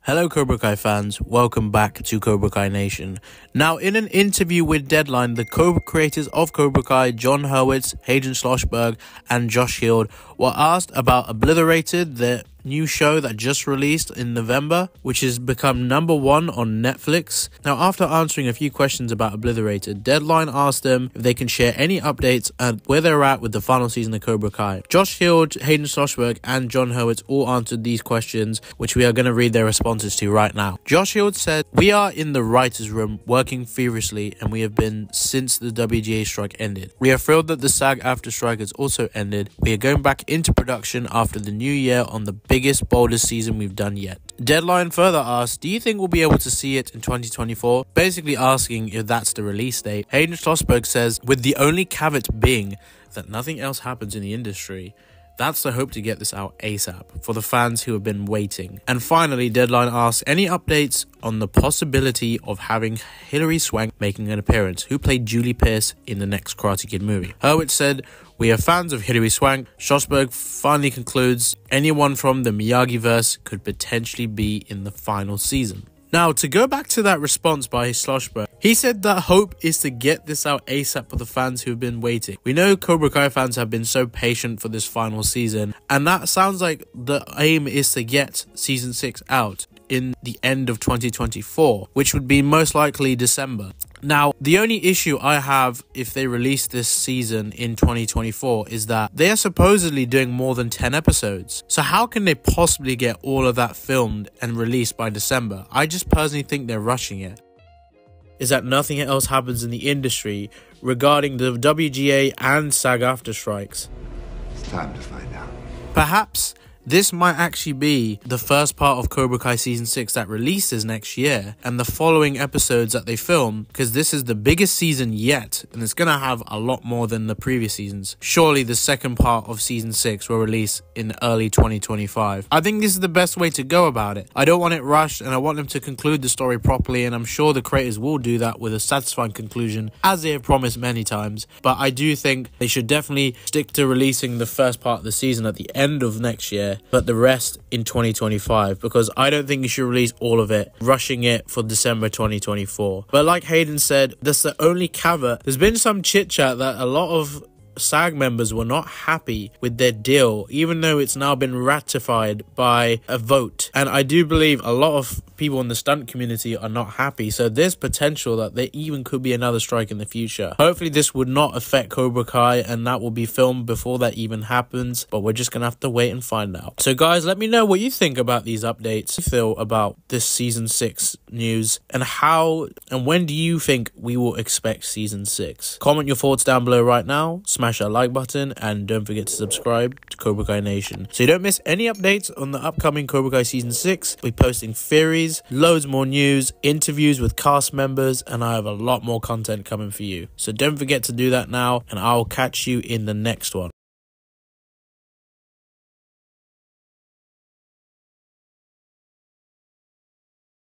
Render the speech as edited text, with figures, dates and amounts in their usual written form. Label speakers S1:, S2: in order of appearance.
S1: Hello Cobra Kai fans, welcome back to Cobra Kai Nation. Now, in an interview with Deadline, the co-creators of Cobra Kai, Jon Hurwitz, Hayden Schlossberg and Josh Heald, were asked about Obliterated, the new show that just released in November, which has become #1 on Netflix. Now, after answering a few questions about Obliterated, Deadline asked them if they can share any updates and where they're at with the final season of Cobra Kai. Josh Heald, Hayden Schlossberg and Jon Hurwitz all answered these questions, which we are going to read their responses to right now. Josh Heald said, "We are in the writer's room working feverishly, and we have been since the WGA strike ended. We are thrilled that the SAG-AFTRA strike has also ended. We are going back into production after the new year on the biggest, boldest season we've done yet." Deadline further asked, "Do you think we'll be able to see it in 2024? Basically asking if that's the release date. Hayden Schlossberg says, "With the only caveat being that nothing else happens in the industry, that's the hope to get this out ASAP for the fans who have been waiting." And finally, Deadline asks any updates on the possibility of having Hilary Swank making an appearance, who played Julie Pierce in the next Karate Kid movie. Hurwitz said, "We are fans of Hilary Swank." Schlossberg finally concludes, "Anyone from the Miyagi-verse could potentially be in the final season." Now, to go back to that response by Schlossberg, he said that hope is to get this out ASAP for the fans who've been waiting. We know Cobra Kai fans have been so patient for this final season, and that sounds like the aim is to get season 6 out in the end of 2024, which would be most likely December. Now, the only issue I have if they release this season in 2024 is that they are supposedly doing more than 10 episodes. So how can they possibly get all of that filmed and released by December? I just personally think they're rushing it. Is that nothing else happens in the industry regarding the WGA and SAG-AFTRA strikes?
S2: It's time to find out.
S1: Perhaps this might actually be the first part of Cobra Kai Season 6 that releases next year, and the following episodes that they film, because this is the biggest season yet, and it's going to have a lot more than the previous seasons. Surely the second part of Season 6 will release in early 2025. I think this is the best way to go about it. I don't want it rushed, and I want them to conclude the story properly, and I'm sure the creators will do that with a satisfying conclusion, as they have promised many times. But I do think they should definitely stick to releasing the first part of the season at the end of next year, but the rest in 2025, because I don't think you should release all of it, rushing it for December 2024. But like Hayden said, that's the only caveat. There's been some chit chat that a lot of SAG members were not happy with their deal, even though it's now been ratified by a vote. And I do believe a lot of people in the stunt community are not happy, so there's potential that there even could be another strike in the future. Hopefully this would not affect Cobra Kai, and that will be filmed before that even happens, but we're just gonna have to wait and find out. So guys, let me know what you think about these updates, what you feel about this season 6 news, and how and when do you think we will expect season 6? Comment your thoughts down below right now, smash that like button, and don't forget to subscribe to Cobra Kai Nation so you don't miss any updates on the upcoming Cobra Kai season 6. We're posting theories, loads more news, interviews with cast members, and I have a lot more content coming for you. So don't forget to do that now, and I'll catch you in the next one.